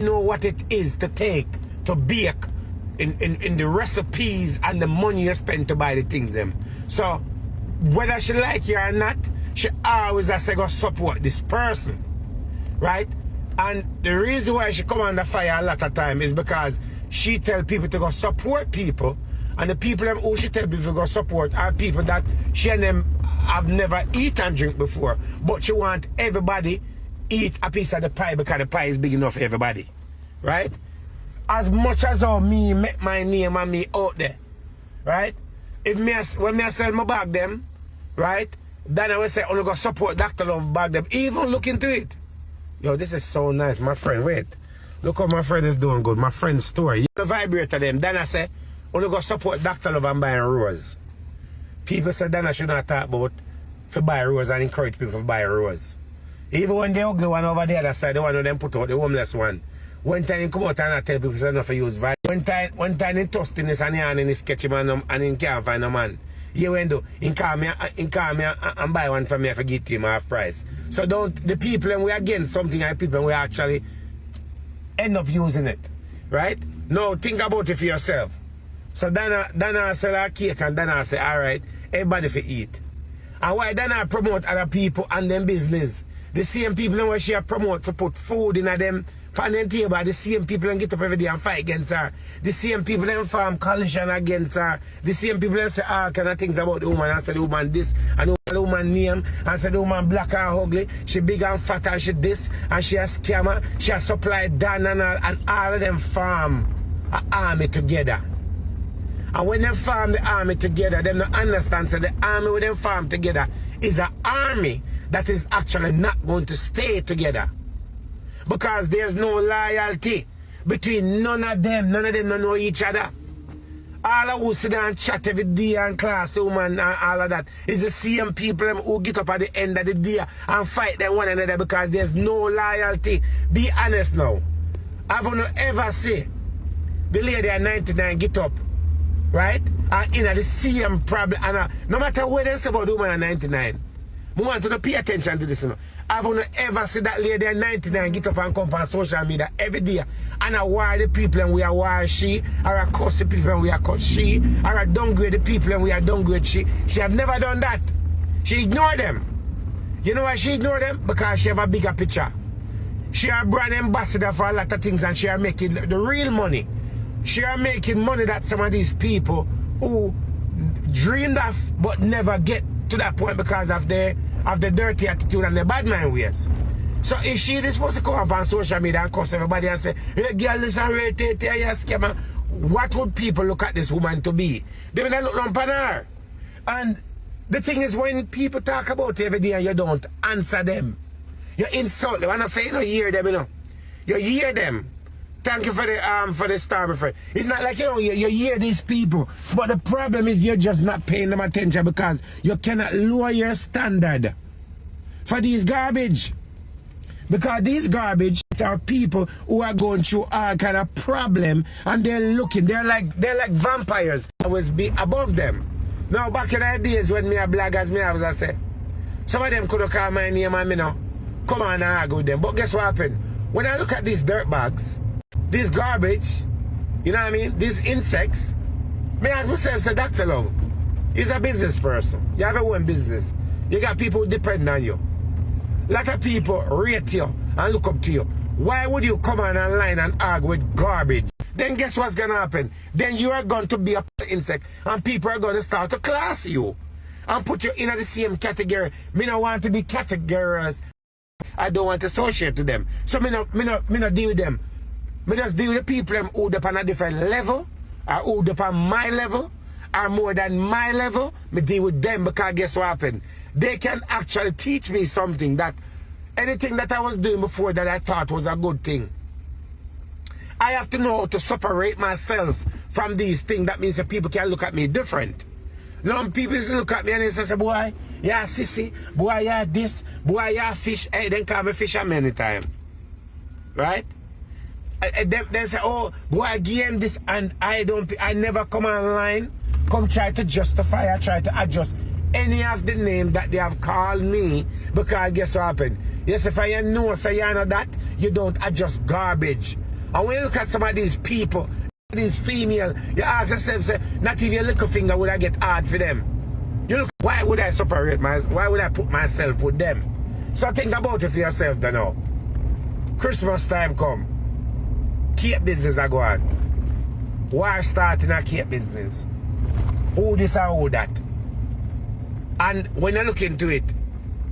know what it is to take to bake in the recipes and the money you spend to buy the things them. So whether she like you or not, she always has to go support this person, right? And the reason why she come under fire a lot of time is because she tell people to go support people, and the people them who she tell people to go support are people that she and them have never eaten and drink before, but she want everybody eat a piece of the pie because the pie is big enough for everybody, right? As much as how me make my name and me out there, right? If me when me sell my bag them, right? Then I will say, only go support Dr. Love bag them. Even look into it. Yo, this is so nice, my friend. Wait. Look how my friend is doing good. My friend's story. The vibrator them. Then I say, only go support Dr. Love and buying rose. People say then I should not talk about for buy rose and encourage people to buy rose. Even when the ugly one over the other side, the one who them put out, the homeless one. One time he come out and I tell people say not for use vibe. One time he toasting this and he and he sketch him and he can't find a man. You went do, he call me and buy one for me if I give him half price. So don't, the people and we against something and people we actually end up using it. Right? Now think about it for yourself. So Donna sell her cake and Donna say, alright, everybody for eat. And why Donna promote other people and them business? The same people where she promote for put food in them on them table, the same people and get up every day and fight against her. The same people and farm coalition against her. The same people and say all kind of things about the woman and say the woman this and the woman name and say the woman black and ugly. She big and fat and she this and she a scammer. She a supply Donna and all of them farm an army together. And when they farm the army together, them don't understand so the army with them farm together is an army that is actually not going to stay together. Because there's no loyalty between none of them. None of them don't know each other. All of who sit down and chat every day and class the woman and all of that is the same people who get up at the end of the day and fight them one another because there's no loyalty. Be honest now. Have you ever see the lady at 99 get up, right? And in the same problem. And no matter what they say about the woman at 99, we want to pay attention to this. You know. Have you ever seen that lady at 99 get up and come on social media every day and I war the people and we are war she, or I curse the people and we are curse she, or I downgrade the people and we are downgrade she? She have never done that. She ignored them. You know why she ignored them? Because she have a bigger picture. She are brand ambassador for a lot of things and she are making the real money. She are making money that some of these people who dreamed of but never get to that point because of the dirty attitude and the bad mind ways. So if she is supposed to come up on social media and cuss everybody and say, hey girl, this is rated, you scammer, what would people look at this woman to be? They will not look on her. And the thing is, when people talk about it every day and you don't answer them, you insult them. And I say you don't hear them, you know. You hear them. Thank you for the star, my friend. It's not like, you know, you hear these people, but the problem is you're just not paying them attention because you cannot lower your standard for these garbage. Because these garbage are people who are going through all kind of problem and they're looking, they're like vampires. Always be above them. Now back in the days when me a bloggers, me I say, some of them could have called my name and me know, come on and argue with them. But guess what happened? When I look at these dirt bags, this garbage, you know what I mean? These insects, me ask myself, say, Dr. Love, he's a business person. You have your own business. You got people who depend on you. A lot of people rate you and look up to you. Why would you come on online and argue with garbage? Then guess what's going to happen? Then you are going to be a insect and people are going to start to class you and put you in the same category. Me don't want to be categorized. I don't want to associate with them. So me not deal with them. Me just deal with the people who up on a different level, or who up on my level, or more than my level. Me deal with them because guess what happened? They can actually teach me something that anything that I was doing before that I thought was a good thing. I have to know how to separate myself from these things. That means that people can look at me different. Now people look at me and they say, boy, yeah, sissy, boy, yeah, this, boy, yeah, fish. Hey, then call me fisherman anytime. Right? They say, oh, boy, I give him this, and I never come online, come try to justify or try to adjust any of the name that they have called me, because guess what happened? Yes, if I know, say you know that, you don't adjust garbage. And when you look at some of these people, these female, you ask yourself, say, not even your little finger would I get hard for them. You look, why would I separate why would I put myself with them? So think about it for yourself, you know. Christmas time come. Cape business that go on. War starting a Cape business. Who this and who that? And when you look into it,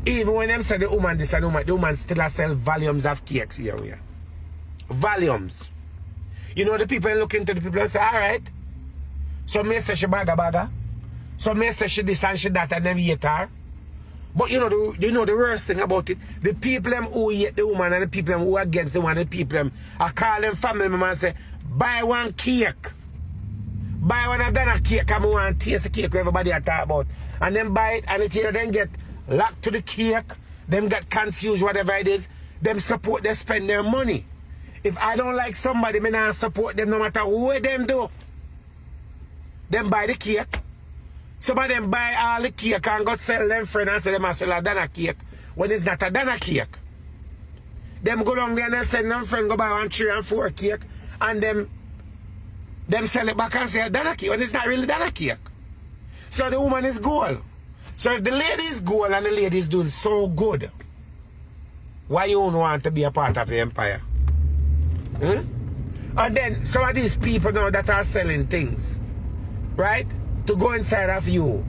even when them say the woman this and the woman still sell volumes of cakes here. Volumes. You know the people look into the people and say, alright. So me say she bagga. So me say she this and she that and them hate her. But you know the worst thing about it, the people them who hate the woman and the people them who against the woman and the people them, I call them family members and say, buy one cake. Buy one of Donna cake and I want to taste the cake everybody I talk about. And then buy it and it then get locked to the cake, them get confused, whatever it is, them support, they spend their money. If I don't like somebody, me not support them no matter what them do. Them buy the cake. Some of them buy all the cake and go sell them friend and say them sell a Donna cake when it's not a Donna cake. Them go down there and send them friend go buy 1, 3 and 4 cake and them sell it back and say a Donna cake when it's not really Donna cake. So the woman is gold. So if the lady is gold and the lady is doing so good, why you don't want to be a part of the empire? And then some of these people now that are selling things, right, to go inside of you,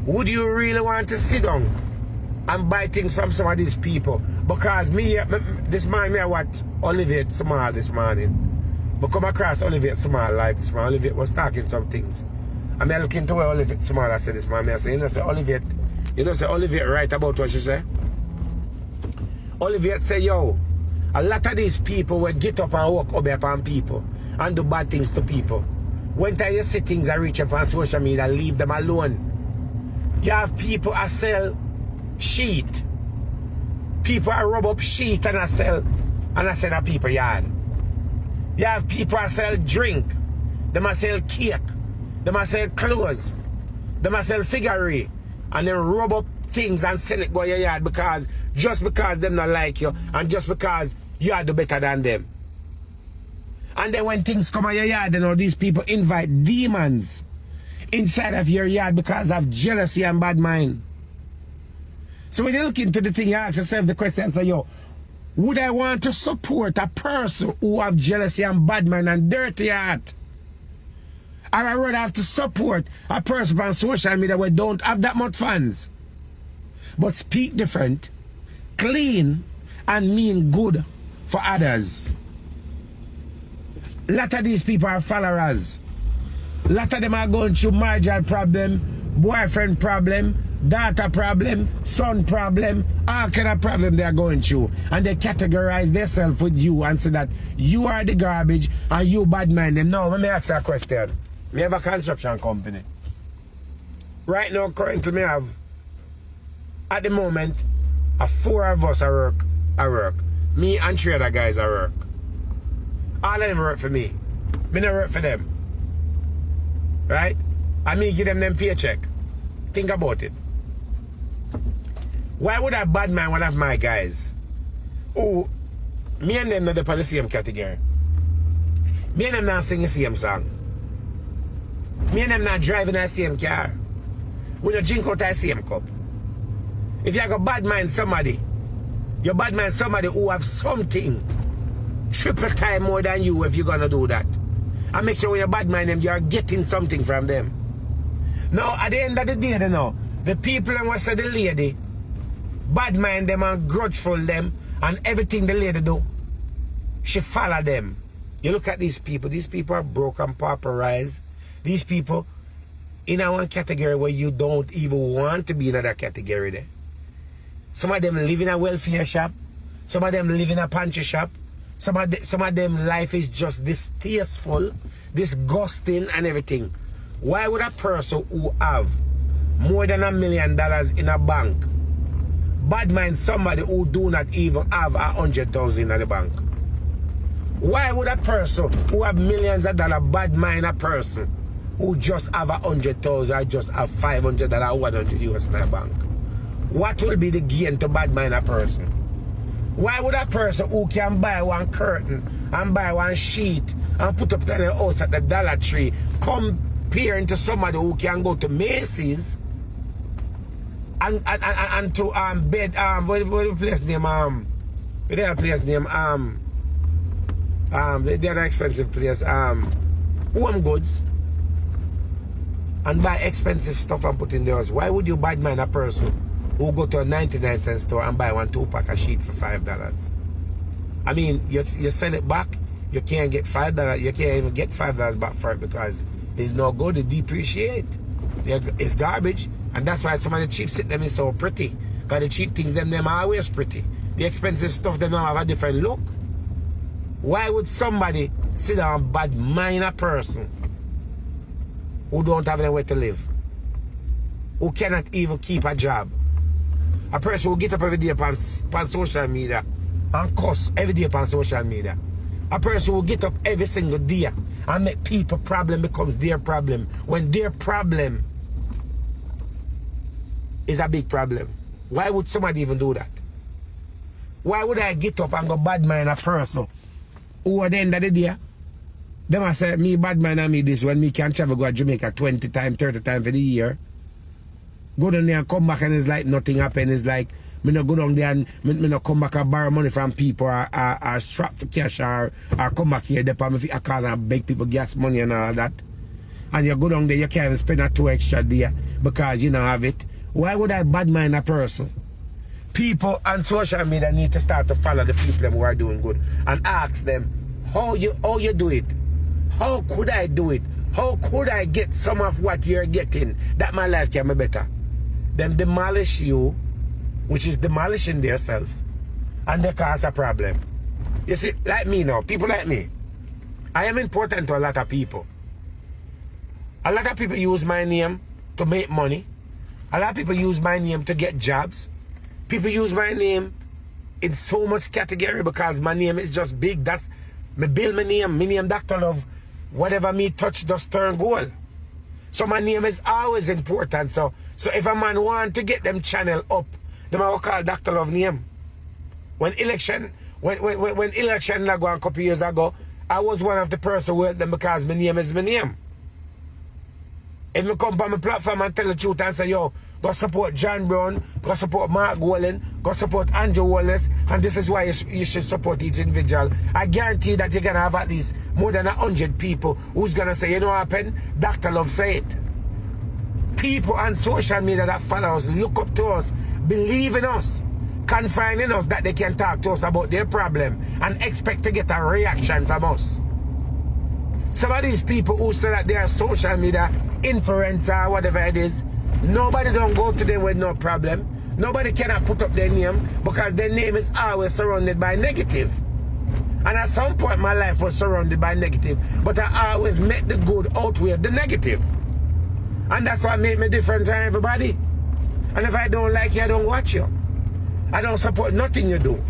would you really want to sit down and buy things from some of these people? Because this man, I watched Olivia Small this morning. But come across Olivia Small live this morning. Olivia was talking some things. And I look into where Olivia Small I said this morning. I say, Olivia right about what she say? Olivia say, yo, a lot of these people will get up and walk up on people and do bad things to people. When time you see things that reach up on social media, leave them alone. You have people that sell sheet. People that rub up sheet and I sell a people yard. You have people that sell drink. They must sell cake. They must sell clothes. They must sell figurine. And then rub up things and sell it go your yard just because them not like you and just because you are do better than them. And then when things come on your yard, you know, these people invite demons inside of your yard because of jealousy and bad mind. So when you look into the thing, you ask yourself the question and say, yo, would I want to support a person who have jealousy and bad mind and dirty heart? Or I rather have to support a person on social media who don't have that much fans, but speak different, clean, and mean good for others. A lot of these people are followers. A lot of them are going through marital problem, boyfriend problem, daughter problem, son problem, all kind of problem they are going through. And they categorize themselves with you and say that you are the garbage and you bad mind them. Now, let me ask you a question. We have a construction company. Right now, currently, we have, at the moment, 4 of us at work. Me and 3 other guys at work. All of them work for me. Me not work for them. Right? And me give them paycheck. Think about it. Why would I bad man one of my guys who me and them not the same category? Me and them not sing the same song. Me and them not driving the same car. We don't drink out the same cup. If you go bad mind somebody, you bad mind somebody who have something triple time more than you if you're gonna do that. And make sure when you bad mind them, you are getting something from them. Now, at the end of the day, you know, the people and what say the lady, bad mind them and grudgeful them, and everything the lady do, she follow them. You look at these people are broke and pauperized. These people in a one category where you don't even want to be in another category there. Some of them live in a welfare shop. Some of them live in a pantry shop. Some of them life is just distasteful, disgusting and everything. Why would a person who have more than $1 million in a bank bad mind somebody who do not even have 100,000 in the bank? Why would a person who have millions of dollars bad mind a person who just have 100,000 or just have $500 or 100 US in the bank? What will be the gain to bad mind a person? Why would a person who can buy one curtain and buy one sheet and put up to the house at the Dollar Tree, comparing to somebody who can go to Macy's and to bed what the place name the other place name the other expensive place Home Goods, and buy expensive stuff and put in the house. Why would you bad mind a person who go to a 99-cent store and buy one 2-pack of sheet for $5? I mean, you send it back, you can't get $5. You can't even get $5 back for it because it's no good. It depreciate. It's garbage, and that's why some of the cheap shit them is so pretty. Because the cheap things them are always pretty. The expensive stuff them have a different look. Why would somebody sit down and bad mind a person who don't have anywhere to live, who cannot even keep a job, a person who get up every day upon social media and cuss every day upon social media, a person who get up every single day and make people problem becomes their problem when their problem is a big problem? Why would somebody even do that? Why would I get up and go bad mind a person who at the end of the day, them I say me bad mind and me this when me can travel go to Jamaica 20 times, 30 times for the year, go down there and come back and it's like nothing happened. It's like me no go down there and me no come back and borrow money from people or strap for cash or come back here depend if I call and beg people gas money and all that. And you go down there, you can't even spend a 2 extra there because you don't have it. Why would I bad mind a person? People on social media need to start to follow the people who are doing good and ask them how you do it. How could I do it? How could I get some of what you're getting that my life can be better? Them demolish you, which is demolishing themselves, and they cause a problem. You see, like me now, people like me, I am important to a lot of people. A lot of people use my name to make money. A lot of people use my name to get jobs. People use my name in so much category because my name is just big. That's me build my name Dr. Love. Whatever me touch does turn gold. So my name is always important. So if a man want to get them channel up, they might call Dr. Love name. When election like a couple years ago, I was one of the person who helped them because my name is my name. If me come on my platform and tell the truth and say, yo, go support John Brown, go support Mark Golan, go support Andrew Wallace, and this is why you should support each individual, I guarantee that you're going to have at least more than 100 people who's going to say, you know what happened? Dr. Love say it. People on social media that follow us, look up to us, believe in us, confide in us that they can talk to us about their problem and expect to get a reaction from us. Some of these people who say that they are social media influencer, whatever it is, nobody don't go to them with no problem. Nobody cannot put up their name because their name is always surrounded by negative. And at some point my life was surrounded by negative, but I always met the good outweigh the negative. And that's what made me different from everybody. And if I don't like you, I don't watch you. I don't support nothing you do.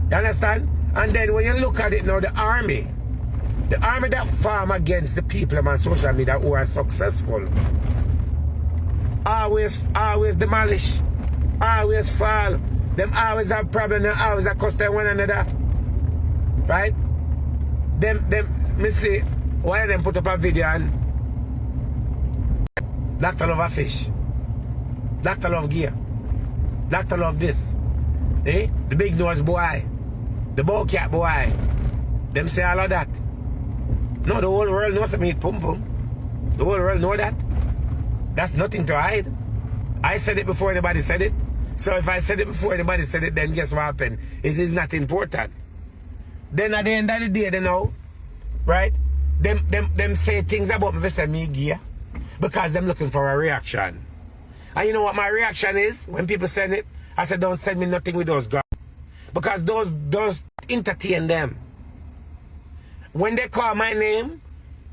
You understand? And then when you look at it now, the army that farm against the people on social media who are successful, always demolish, always fall. Them always have problems, them always accost one another. Right? Me see, one of them put up a video and Dr. Love a fish, Dr. Love gear, Dr. Love this. Eh? The big nose boy, the bow cat boy. Them say all of that. No, the whole world knows me pum pum. The whole world know that. That's nothing to hide. I said it before anybody said it. So if I said it before anybody said it, then guess what happened? It is not important. Then at the end of the day, they know, right? Them say things about me, they say me gear, because them looking for a reaction. And you know what my reaction is when people send it? I said, don't send me nothing with those guys, because those entertain them. When they call my name,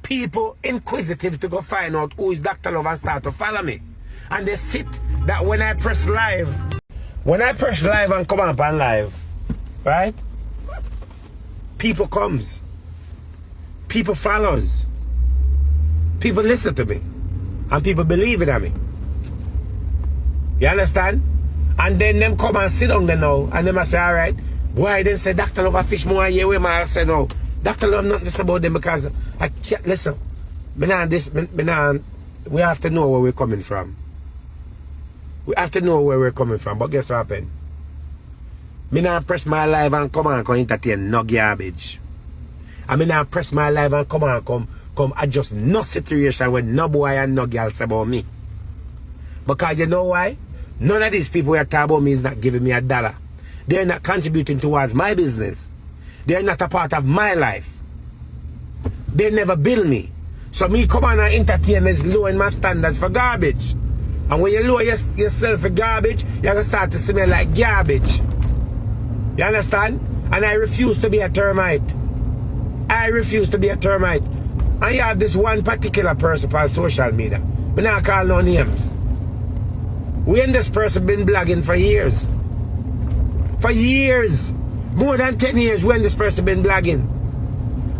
people inquisitive to go find out who is Dr. Love and start to follow me. And they sit that when I press live and come up on live, right? People comes. People follows. People listen to me. And people believe in me. You understand? And then them come and sit down there now. And them I say, all right, Why then say Dr. Love a fish more a year where I say no. Dr. Love nothing to say about them because I can't listen. We have to know where we're coming from. We have to know where we're coming from. But guess what happened? Me not press my life and come and entertain no garbage. I mean not press my life and come adjust no situation when no boy and no girl say about me. Because you know why? None of these people who are talking about me is not giving me a dollar. They're not contributing towards my business. They're not a part of my life. They never build me. So me come on and entertain is lowering my standards for garbage. And when you lower yourself for garbage, you're going to start to smell like garbage. You understand? And I refuse to be a termite. I refuse to be a termite. And you have this one particular person on social media. But now I call no names. When this person been blogging for years. For years. More than 10 years when this person been blogging.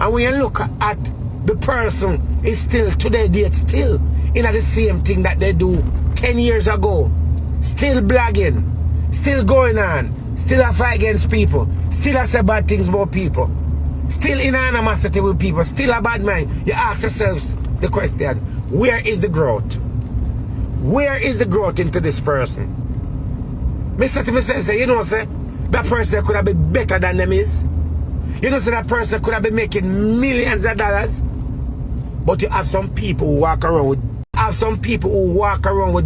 And when you look at the person is still, today date, still in the same thing that they do 10 years ago. Still blogging. Still going on. Still a fight against people. Still a say bad things about people. Still in animosity with people. Still a bad mind. You ask yourselves the question, where is the growth? Where is the growth into this person? Me say to myself, say, you know, say, that person could have been better than them is. You know, say that person could have been making millions of dollars. But you have some people who walk around with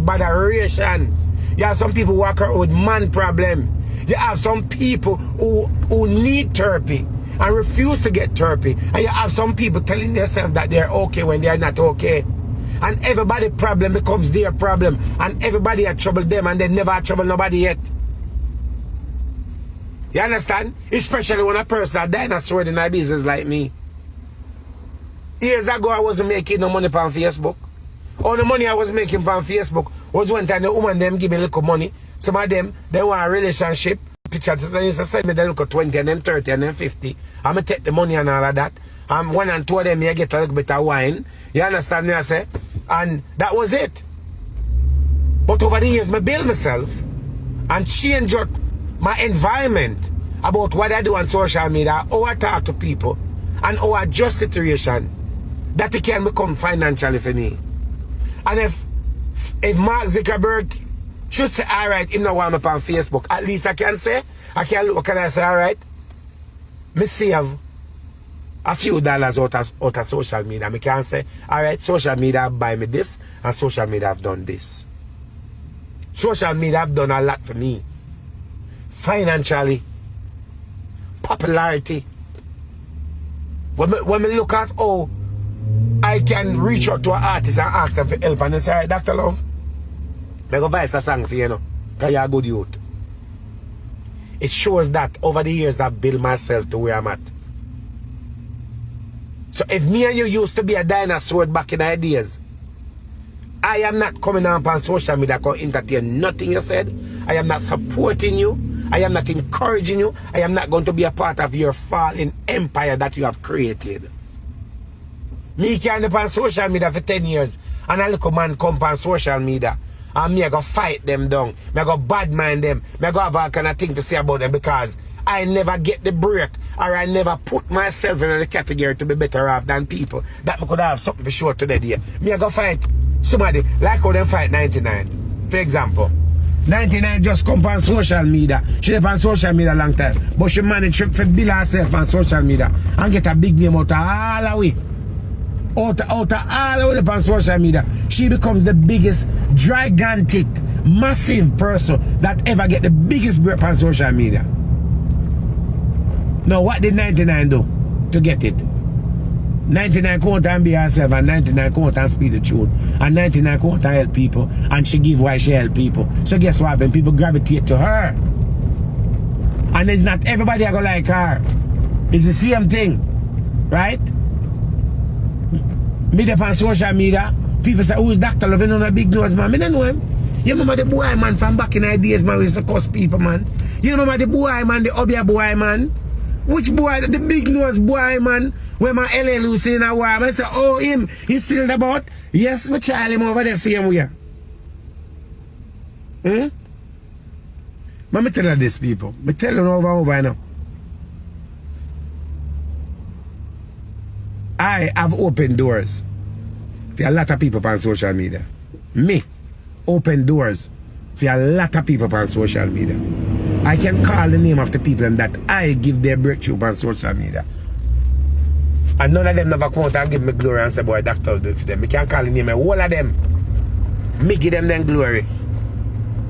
botheration. You have some people who walk around with man problem. You have some people who need therapy and refuse to get therapy. And you have some people telling themselves that they're okay when they're not okay. And everybody's problem becomes their problem. And everybody had troubled them and they never had troubled nobody yet. You understand? Especially when a person a dinosaur in a business like me. Years ago I wasn't making no money on Facebook. All the money I was making on Facebook was one time the woman them give me a little money. Some of them, they want a relationship. Pictures, they used to send me the little 20 and then 30 and then 50. I'm going to take the money and all of that. And one and two of them, you get a little bit of wine. You understand me, I say? And that was it. But over the years, I build myself and change out my environment about what I do on social media, how I talk to people, and how I adjust situation that it can become financially for me. And if Mark Zuckerberg should say, all right, him not want me on Facebook, at least I can say, I can look and I say, all right, me save a few dollars out of social media. I can say, all right, social media have buy me this, and social media have done this. Social media have done a lot for me. Financially, popularity. When we look at how I can reach out to an artist and ask them for help, and they say, all right, Dr. Love, I go voice a song for you, know, because you're a good youth. It shows that over the years I've built myself to where I'm at. So if me and you used to be a dinosaur back in the days, I am not coming up on social media to entertain nothing you said. I am not supporting you. I am not encouraging you. I am not going to be a part of your falling empire that you have created. Me can't be on social media for 10 years and a little man come on social media and me I go fight them down. Me I go bad mind them. Me I go have all kind of thing to say about them because I never get the break or I never put myself in the category to be better off than people that me could have something for sure today there. Me I go fight somebody like how them fight 99. For example, 99 just come on social media. She been on social media a long time. But she managed to build herself on social media and get a big name out of all the way. Out of all the way on social media. She becomes the biggest, gigantic, massive person that ever get the biggest break on social media. Now what did 99 do to get it? 99 come out and be herself, and 99 come out and speak the truth, and 99 come out and help people, and she give why she help people. So guess what happens? People gravitate to her. And it's not everybody gonna like her. It's the same thing. Right? Me up on social media, people say, who's Dr. Love? You know that big nose man. I don't know him. You remember the boy man from back in the days, man, we used to cuss people, man. You remember the boy man, the obia boy man? Which boy, the big nose boy man, where my LA Lucy in a war? I say, oh, him, he's still the boat? Yes, my child, him over there, see him where? Let me tell you this, people. Me tell you over and over now. I have opened doors for a lot of people on social media. Me open doors for a lot of people on social media. I can call the name of the people that I give their breakthrough on social media. And none of them never come out and give me glory and say, boy, doctor do it for them. Me can call the name of all of them. Me give them glory.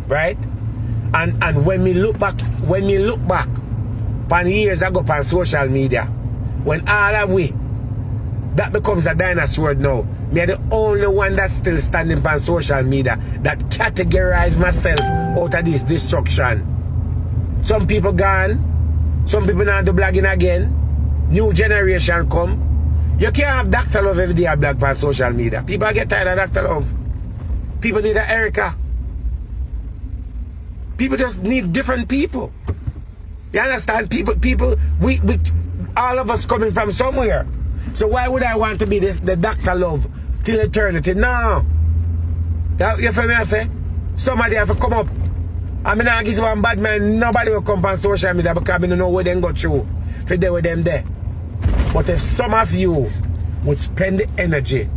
Right? And when me look back on years ago on social media, when all of we, that becomes a dinosaur now. Me are the only one that's still standing on social media that categorize myself out of this destruction. Some people gone, some people now do blogging again. New generation come. You can't have Dr. Love every day a blog on social media. People get tired of Dr. Love. People need an Erica. People just need different people. You understand? People, we all of us coming from somewhere. So why would I want to be the Dr. Love till eternity? No. You feel me I say? Somebody have to come up. I mean, I give one bad man, nobody will come on social media because I don't know where they go through. If they were them there. But if some of you would spend the energy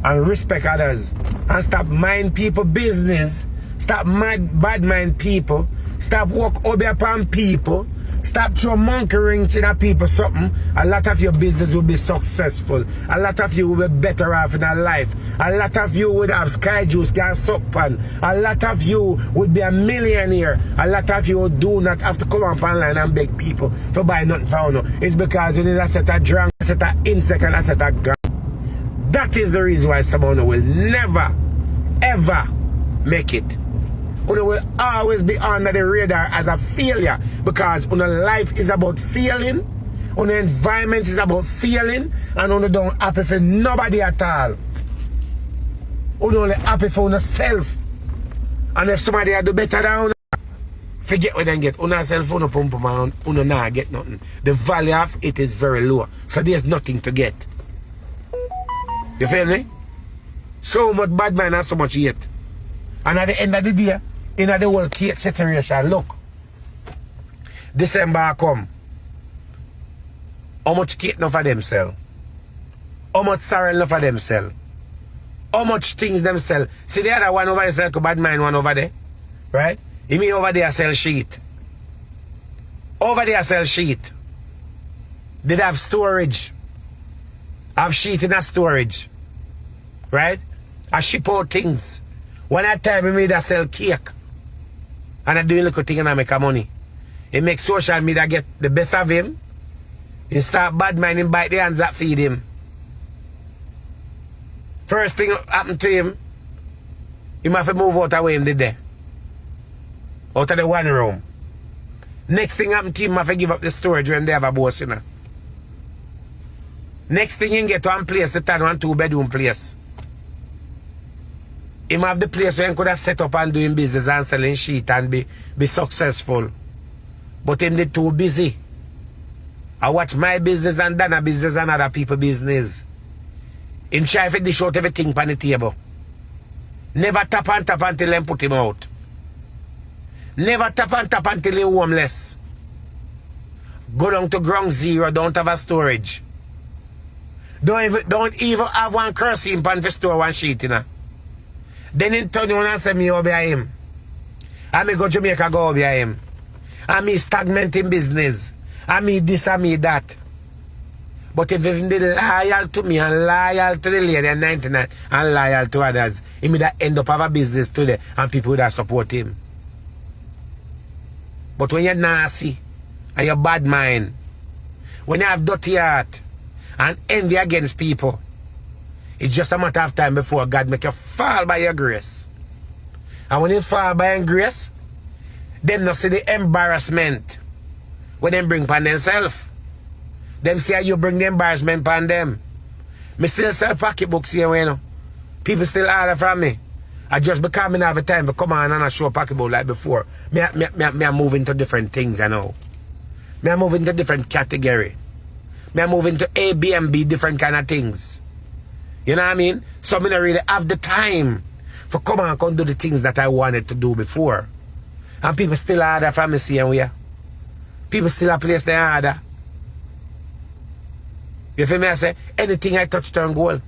and respect others and stop mind people business, stop bad mind people, stop walk over upon people, stop throw monkey rings in people something, a lot of your business will be successful. A lot of you will be better off in our life. A lot of you would have sky juice can suck on. A lot of you would be a millionaire. A lot of you do not have to come up online and beg people to buy nothing for you. It's because you need a set of drunk, a set of insect and a set of gun. That is the reason why someone will never, ever make it. You will always be under the radar as a failure because your life is about failing, your environment is about failing, and you don't happy for nobody at all. You only happy for yourself. And if somebody do better than you, forget what they get. You cell phone pump and you not get nothing. The value of it is very low. So there's nothing to get. You feel me? So much bad man and so much hate. And at the end of the day, in the whole cake situation, look. December come. How much cake enough for them sell? How much sorrel enough for them sell? How much things them sell? See the other one over there sell bad mind one over there? Right? You mean over there sell sheet. Over there sell sheet. They have storage. Have sheet in a storage. Right? I ship out things. When I tell me that sell cake. And I do a little thing and I make money. It makes social media get the best of him. He start bad mind and bite the hands that feed him. First thing happened to him, he must have to move out of where him did there. Out of the one room. Next thing happened to him, he must have to give up the storage when they have a boss, you know. Next thing he get one place, the third one 2-bedroom place. Him have the place where he could have set up and doing business and selling shit and be successful. But him did too busy. I watch my business and Donna business and other people's business. Him try to dish out everything on the table. Never tap until them put him out. Never tap until he homeless. Go down to ground zero, don't have a storage. Don't even have one kerosene pan for store one sheet, you know. Then in turn you and say me over him. And me go Jamaica go over him. And me stagnant in business. And me this and me that. But if he be loyal to me and loyal to the lady and 99 and loyal to others, he may end up have a business today and people that support him. But when you're nasty and you're bad mind, when you have dirty heart and envy against people, it's just a matter of time before God make you fall by your grace. And when you fall by your grace, them not see the embarrassment when them bring upon themselves. Them see how you bring the embarrassment upon them. Me still sell pocketbooks here, you know. People still order from me. I just because I have a time to come on and I show a pocketbook like before. Me I move into different things, you know. Me I move into different category. Me I move into A, B, and B, different kind of things. You know what I mean? So I don't really have the time for come and come do the things that I wanted to do before. And people still order from me, see, and we. People still a place they order. You feel me? I say anything I touch turn gold.